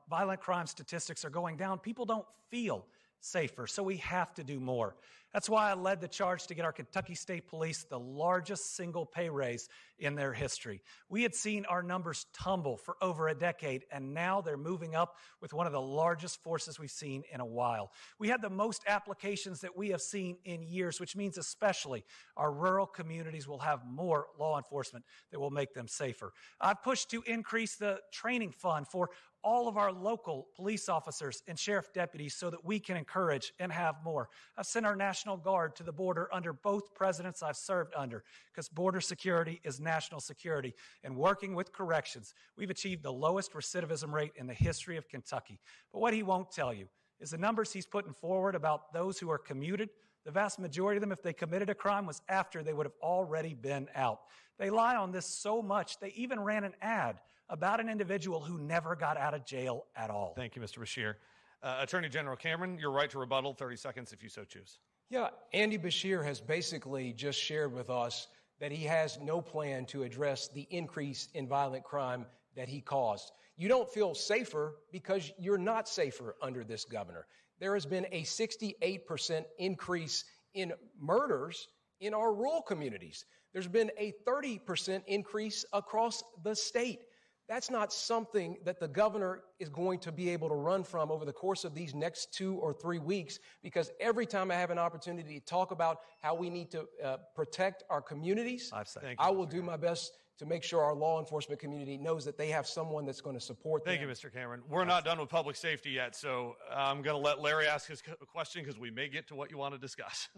violent crime statistics are going down, people don't feel safer, so we have to do more. That's why I led the charge to get our Kentucky State Police the largest single pay raise in their history. We had seen our numbers tumble for over a decade, and now they're moving up with one of the largest forces we've seen in a while. We had the most applications that we have seen in years, which means especially our rural communities will have more law enforcement that will make them safer. I've pushed to increase the training fund for all of our local police officers and sheriff deputies so that we can encourage and have more. I've sent our National Guard to the border under both presidents I've served under, because border security is national security. And working with corrections, we've achieved the lowest recidivism rate in the history of Kentucky. But what he won't tell you is the numbers he's putting forward about those who are commuted. The vast majority of them, if they committed a crime, was after they would have already been out. They lie on this so much, they even ran an ad about an individual who never got out of jail at all. Thank you, Mr. Beshear. Attorney General Cameron, your right to rebuttal, 30 seconds if you so choose. Yeah, Andy Beshear has basically just shared with us that he has no plan to address the increase in violent crime that he caused. You don't feel safer because you're not safer under this governor. There has been a 68% increase in murders in our rural communities. There's been a 30% increase across the state. That's not something that the governor is going to be able to run from over the course of these next 2 or 3 weeks, because every time I have an opportunity to talk about how we need to protect our communities, I will do my best to make sure our law enforcement community knows that they have someone that's going to support them. Thank you, Mr. Cameron. We're not done with public safety yet, so I'm going to let Larry ask his question because we may get to what you want to discuss.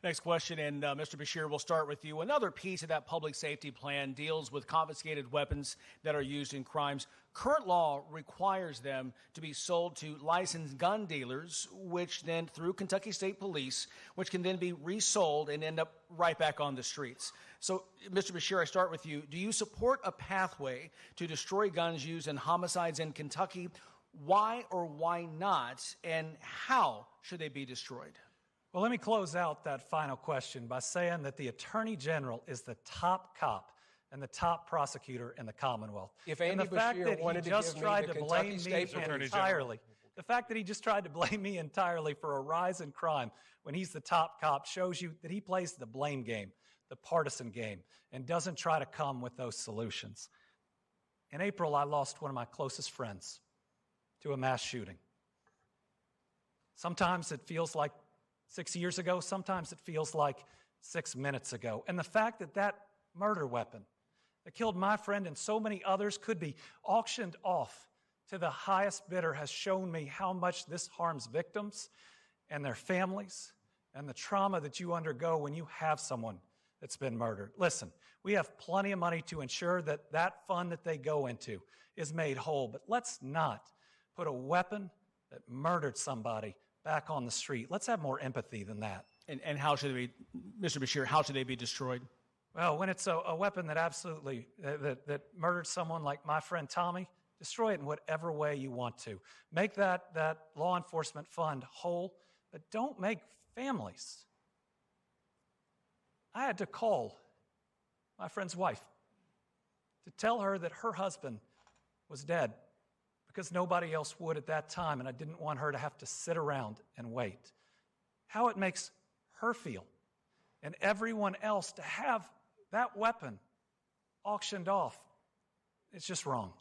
Next question, and Mr. Beshear, we'll start with you. Another piece of that public safety plan deals with confiscated weapons that are used in crimes. Current law requires them to be sold to licensed gun dealers, which then, through Kentucky State Police, which can then be resold and end up right back on the streets. So, Mr. Beshear, I start with you. Do you support a pathway to destroy guns used in homicides in Kentucky? Why or why not? And how should they be destroyed? Well, let me close out that final question by saying that the Attorney General is the top cop and the top prosecutor in the Commonwealth. If Andy Beshear wanted to give me the Kentucky State entirely, the fact that he just tried to blame me entirely for a rise in crime when he's the top cop shows you that he plays the blame game, the partisan game, and doesn't try to come with those solutions. In April, I lost one of my closest friends to a mass shooting. Sometimes it feels like 6 years ago, sometimes it feels like 6 minutes ago. And the fact that that murder weapon that killed my friend and so many others could be auctioned off to the highest bidder has shown me how much this harms victims and their families and the trauma that you undergo when you have someone that's been murdered. Listen, we have plenty of money to ensure that that fund that they go into is made whole, but let's not put a weapon that murdered somebody back on the street. Let's have more empathy than that. And how should they be, Mr. Beshear, how should they be destroyed? Well, when it's a weapon that absolutely, that murdered someone like my friend Tommy, destroy it in whatever way you want to. Make that law enforcement fund whole, but don't make families. I had to call my friend's wife to tell her that her husband was dead, because nobody else would at that time, and I didn't want her to have to sit around and wait. How it makes her feel, and everyone else, to have that weapon auctioned off, it's just wrong.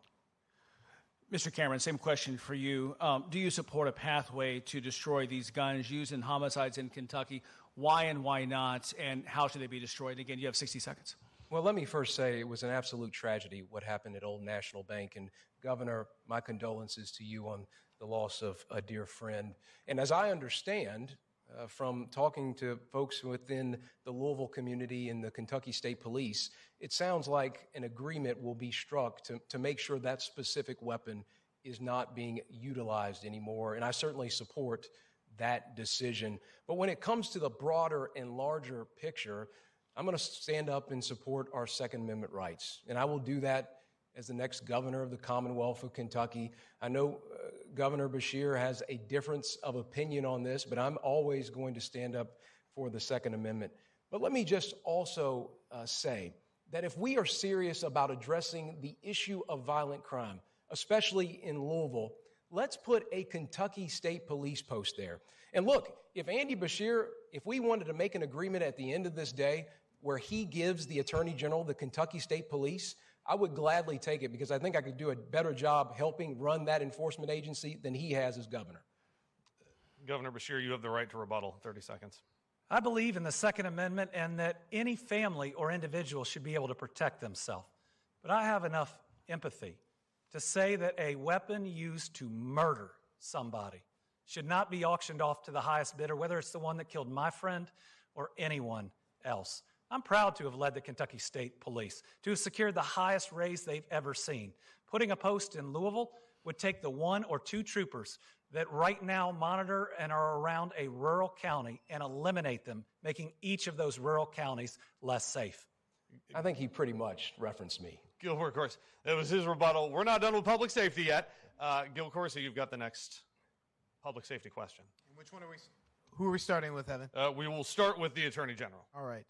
Mr. Cameron, same question for you. Do you support a pathway to destroy these guns used in homicides in Kentucky? Why and why not, and how should they be destroyed? Again, you have 60 seconds. Well, let me first say it was an absolute tragedy what happened at Old National Bank. And Governor, my condolences to you on the loss of a dear friend. And as I understand from talking to folks within the Louisville community and the Kentucky State Police, it sounds like an agreement will be struck to make sure that specific weapon is not being utilized anymore. And I certainly support that decision. But when it comes to the broader and larger picture, I'm going to stand up and support our Second Amendment rights. And I will do that as the next governor of the Commonwealth of Kentucky. I know Governor Beshear has a difference of opinion on this, but I'm always going to stand up for the Second Amendment. But let me just also say that if we are serious about addressing the issue of violent crime, especially in Louisville, let's put a Kentucky State Police post there. And look, if Andy Beshear, if we wanted to make an agreement at the end of this day where he gives the Attorney General the Kentucky State Police, I would gladly take it because I think I could do a better job helping run that enforcement agency than he has as governor. Governor Beshear, you have the right to rebuttal. 30 seconds. I believe in the Second Amendment and that any family or individual should be able to protect themselves. But I have enough empathy to say that a weapon used to murder somebody should not be auctioned off to the highest bidder, whether it's the one that killed my friend or anyone else. I'm proud to have led the Kentucky State Police, to have secured the highest raise they've ever seen. Putting a post in Louisville would take the 1 or 2 troopers that right now monitor and are around a rural county and eliminate them, making each of those rural counties less safe. I think he pretty much referenced me. Gil Corsi, that was his rebuttal. We're not done with public safety yet. Gil Corsi, you've got the next public safety question. Which one are we? Who are we starting with, Evan? We will start with the Attorney General. All right.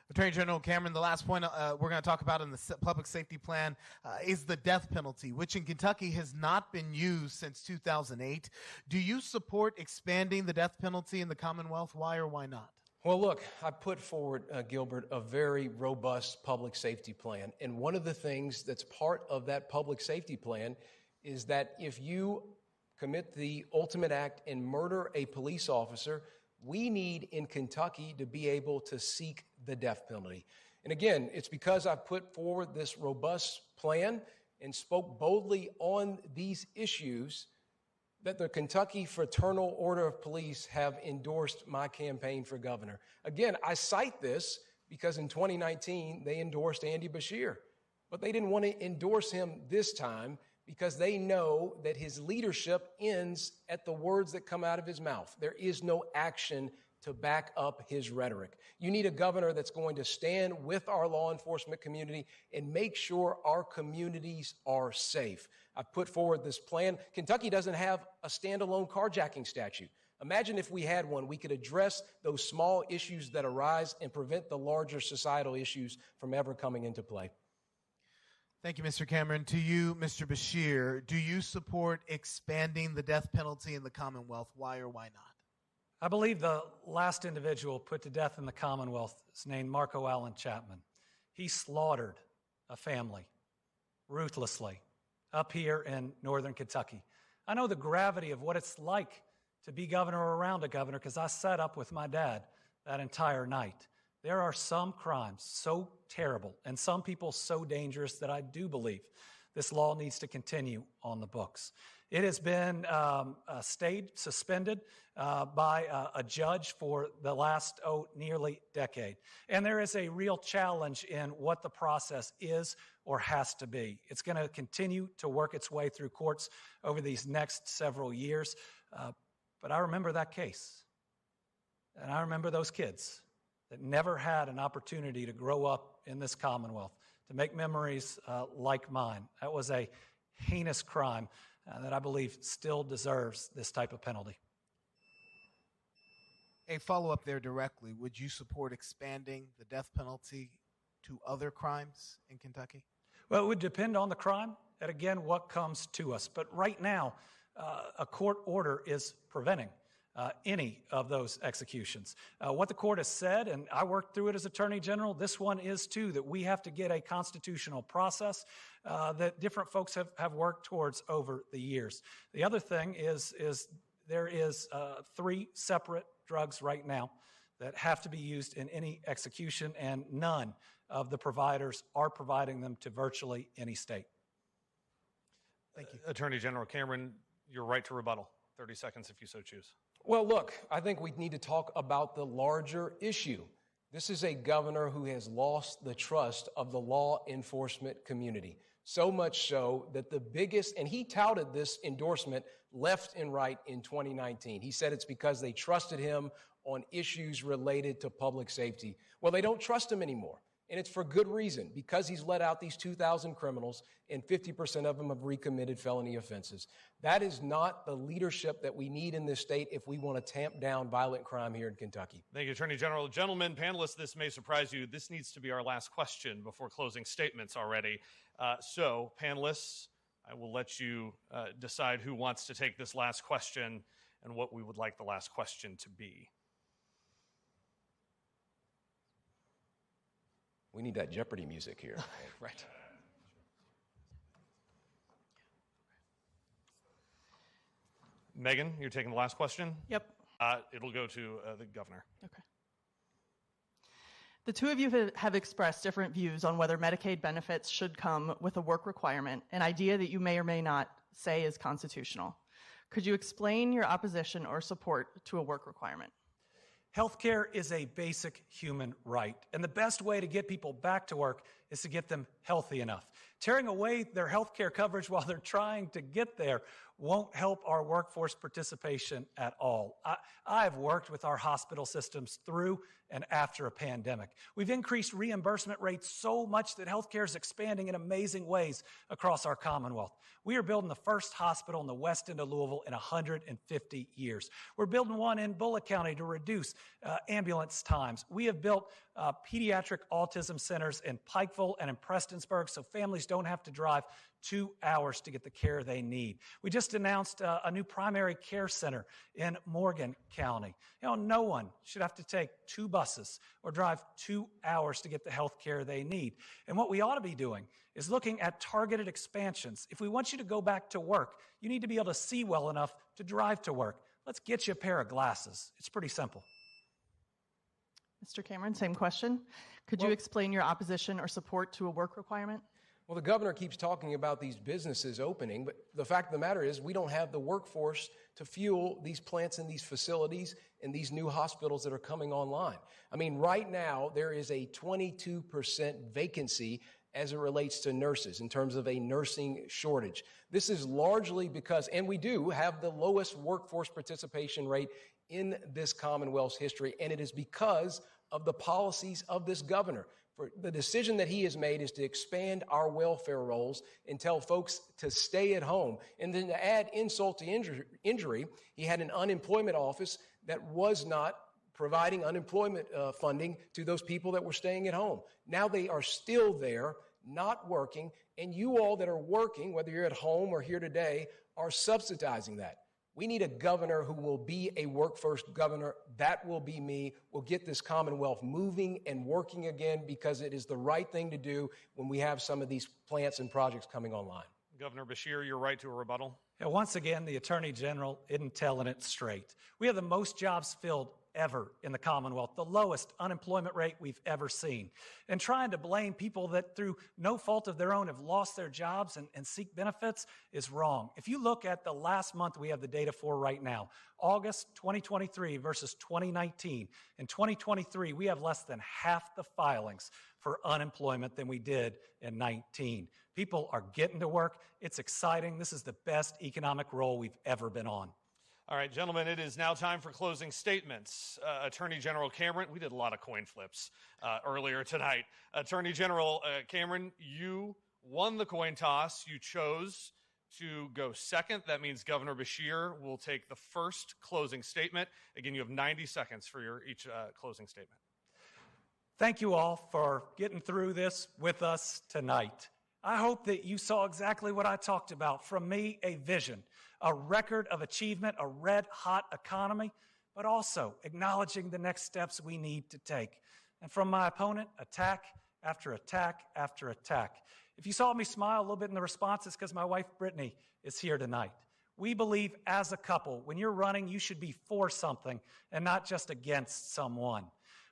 Attorney General Cameron, the last point we're going to talk about in the public safety plan is the death penalty, which in Kentucky has not been used since 2008. Do you support expanding the death penalty in the Commonwealth? Why or why not? Well, look, I put forward, Gilbert, a very robust public safety plan. And one of the things that's part of that public safety plan is that if you commit the ultimate act and murder a police officer, we need in Kentucky to be able to seek the death penalty. And again, it's because I put forward this robust plan and spoke boldly on these issues that the Kentucky Fraternal Order of Police have endorsed my campaign for governor. Again, I cite this because in 2019, they endorsed Andy Beshear, but they didn't want to endorse him this time because they know that his leadership ends at the words that come out of his mouth. There is no action to back up his rhetoric. You need a governor that's going to stand with our law enforcement community and make sure our communities are safe. I put forward this plan. Kentucky doesn't have a standalone carjacking statute. Imagine if we had one, we could address those small issues that arise and prevent the larger societal issues from ever coming into play. Thank you, Mr. Cameron. To you, Mr. Beshear, do you support expanding the death penalty in the Commonwealth? Why or why not? I believe the last individual put to death in the Commonwealth is named Marco Allen Chapman. He slaughtered a family ruthlessly up here in northern Kentucky. I know the gravity of what it's like to be governor or around a governor because I sat up with my dad that entire night. There are some crimes so terrible and some people so dangerous that I do believe this law needs to continue on the books. It has been stayed, suspended by a judge for the last, nearly decade. And there is a real challenge in what the process is or has to be. It's going to continue to work its way through courts over these next several years. But I remember that case. And I remember those kids that never had an opportunity to grow up in this Commonwealth, to make memories like mine. That was a heinous crime that I believe still deserves this type of penalty. A follow-up there directly. Would you support expanding the death penalty to other crimes in Kentucky? Well, it would depend on the crime and, again, what comes to us. But right now, a court order is preventing any of those executions. What the court has said, and I worked through it as Attorney General, this one is too, that we have to get a constitutional process that different folks have worked towards over the years. The other thing is there is 3 separate drugs right now that have to be used in any execution, and none of the providers are providing them to virtually any state. Thank you. Attorney General Cameron, your right to rebuttal. 30 seconds if you so choose. Well, look, I think we need to talk about the larger issue. This is a governor who has lost the trust of the law enforcement community. So much so that the biggest, and he touted this endorsement left and right in 2019. He said it's because they trusted him on issues related to public safety. Well, they don't trust him anymore. And it's for good reason, because he's let out these 2,000 criminals and 50% of them have recommitted felony offenses. That is not the leadership that we need in this state if we want to tamp down violent crime here in Kentucky. Thank you, Attorney General. Gentlemen, panelists, this may surprise you. This needs to be our last question before closing statements already. So, panelists, I will let you decide who wants to take this last question and what we would like the last question to be. We need that Jeopardy music here. Right. Megan, you're taking the last question? Yep. It'll go to the governor. Okay. The two of you have expressed different views on whether Medicaid benefits should come with a work requirement, an idea that you may or may not say is constitutional. Could you explain your opposition or support to a work requirement? Healthcare is a basic human right, and the best way to get people back to work is to get them healthy enough. Tearing away their healthcare coverage while they're trying to get there won't help our workforce participation at all. I've worked with our hospital systems through and after a pandemic. We've increased reimbursement rates so much that healthcare is expanding in amazing ways across our Commonwealth. We are building the first hospital in the west end of Louisville in 150 years. We're building one in Bullitt County to reduce ambulance times. We have built pediatric autism centers in Pikeville and in Prestonsburg so families don't have to drive 2 hours to get the care they need. We just announced a new primary care center in Morgan County. No one should have to take 2 buses or drive 2 hours to get the health care they need. And what we ought to be doing is looking at targeted expansions. If we want you to go back to work, you need to be able to see well enough to drive to work. Let's get you a pair of glasses. It's pretty simple. Mr. Cameron, same question. Could you explain your opposition or support to a work requirement? Well, the governor keeps talking about these businesses opening, but the fact of the matter is we don't have the workforce to fuel these plants and these facilities and these new hospitals that are coming online. I mean, right now, there is a 22% vacancy as it relates to nurses in terms of a nursing shortage. This is largely because, and we do have the lowest workforce participation rate in this Commonwealth's history, and it is because of the policies of this governor. For the decision that he has made is to expand our welfare rolls and tell folks to stay at home. And then to add insult to injury, he had an unemployment office that was not providing unemployment funding to those people that were staying at home. Now they are still there, not working, and you all that are working, whether you're at home or here today, are subsidizing that. We need a governor who will be a work-first governor. That will be me. We'll get this Commonwealth moving and working again because it is the right thing to do when we have some of these plants and projects coming online. Governor Beshear, you're right to a rebuttal. Once again, the Attorney General isn't telling it straight. We have the most jobs filled ever in the Commonwealth, the lowest unemployment rate we've ever seen. And trying to blame people that through no fault of their own have lost their jobs and seek benefits is wrong. If you look at the last month we have the data for right now, August 2023 versus 2019, in 2023 we have less than half the filings for unemployment than we did in 19. People are getting to work. It's exciting. This is the best economic roll we've ever been on. All right, gentlemen, it is now time for closing statements. Attorney General Cameron, we did a lot of coin flips earlier tonight. Attorney General Cameron, you won the coin toss. You chose to go second. That means Governor Beshear will take the first closing statement. Again, you have 90 seconds for each closing statement. Thank you all for getting through this with us tonight. I hope that you saw exactly what I talked about. From me, a vision, a record of achievement, a red-hot economy, but also acknowledging the next steps we need to take. And from my opponent, attack after attack after attack. If you saw me smile a little bit in the response, it's because my wife, Brittany, is here tonight. We believe as a couple, when you're running, you should be for something and not just against someone.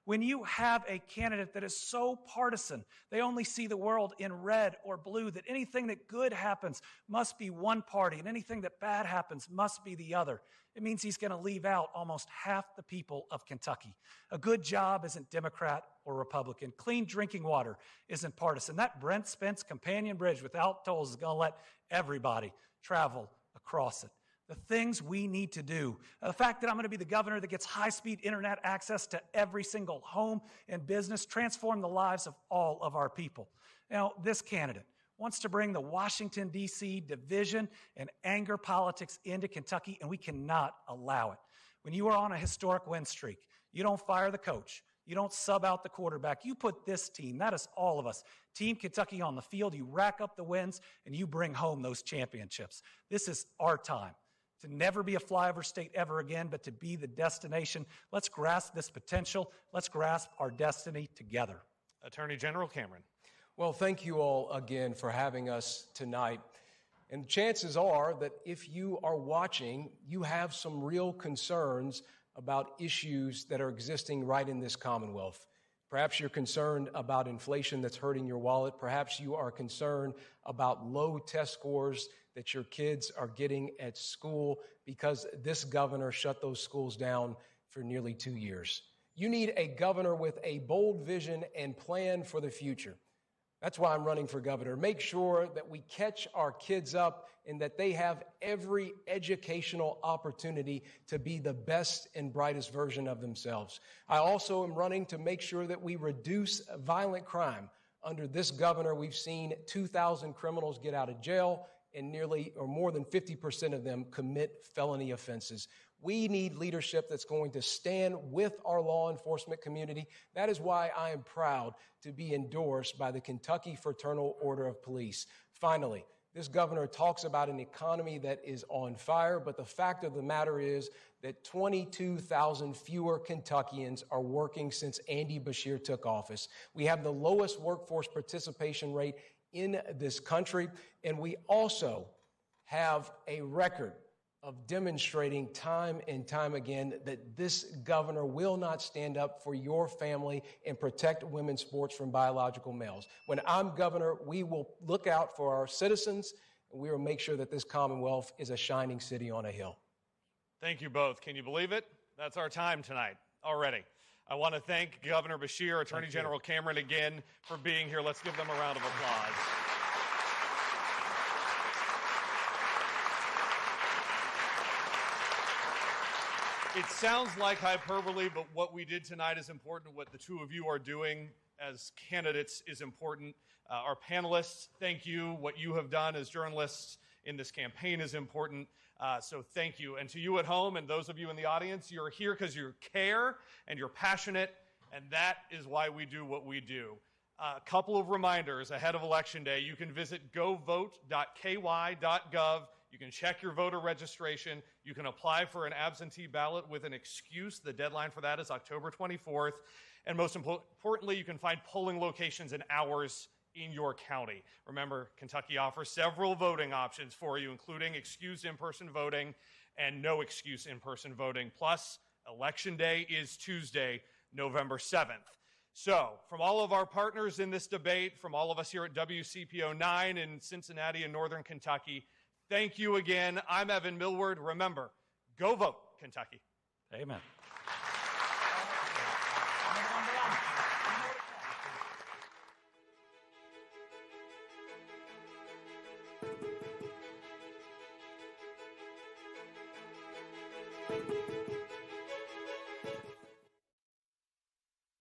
When you have a candidate that is so partisan, they only see the world in red or blue, that anything that good happens must be one party and anything that bad happens must be the other, it means he's going to leave out almost half the people of Kentucky. A good job isn't Democrat or Republican. Clean drinking water isn't partisan. That Brent Spence Companion Bridge without tolls is going to let everybody travel across it. the things we need to do, the fact that I'm going to be the governor that gets high-speed internet access to every single home and business, transform the lives of all of our people. Now, this candidate wants to bring the Washington, D.C. division and anger politics into Kentucky, and we cannot allow it. When you are on a historic win streak, you don't fire the coach. You don't sub out the quarterback. You put this team, that is all of us, Team Kentucky on the field. You rack up the wins, and you bring home those championships. This is our time to never be a flyover state ever again, but to be the destination. Let's grasp this potential. Let's grasp our destiny together. Attorney General Cameron. Well, thank you all again for having us tonight. And chances are that if you are watching, you have some real concerns about issues that are existing right in this Commonwealth. Perhaps you're concerned about inflation that's hurting your wallet. Perhaps you are concerned about low test scores that your kids are getting at school because this governor shut those schools down for nearly 2 years. You need a governor with a bold vision and plan for the future. That's why I'm running for governor. Make sure that we catch our kids up and that they have every educational opportunity to be the best and brightest version of themselves. I also am running to make sure that we reduce violent crime. Under this governor, we've seen 2,000 criminals get out of jail and nearly or more than 50% of them commit felony offenses. We need leadership that's going to stand with our law enforcement community. That is why I am proud to be endorsed by the Kentucky Fraternal Order of Police. Finally, this governor talks about an economy that is on fire, but the fact of the matter is that 22,000 fewer Kentuckians are working since Andy Beshear took office. We have the lowest workforce participation rate in this country, and we also have a record of demonstrating time and time again that this governor will not stand up for your family and protect women's sports from biological males. When I'm governor, we will look out for our citizens, and we will make sure that this Commonwealth is a shining city on a hill. Thank you both. Can you believe it? That's our time tonight already. I want to thank Governor Beshear, Attorney General Cameron again for being here. Let's give them a round of applause. It sounds like hyperbole, but what we did tonight is important. What the two of you are doing as candidates is important. Our panelists, thank you. What you have done as journalists in this campaign is important. So thank you. And to you at home and those of you in the audience, you're here because you care and you're passionate, and that is why we do what we do. A couple of reminders ahead of Election Day. You can visit govote.ky.gov. You can check your voter registration. You can apply for an absentee ballot with an excuse. The deadline for that is October 24th. And most importantly, you can find polling locations and hours in your county. Remember, Kentucky offers several voting options for you, including excused in-person voting and no excuse in-person voting. Plus, Election Day is Tuesday, November 7th. So, from all of our partners in this debate, from all of us here at WCPO 9 in Cincinnati and Northern Kentucky, thank you again. I'm Evan Millward. Remember, go vote, Kentucky. Amen.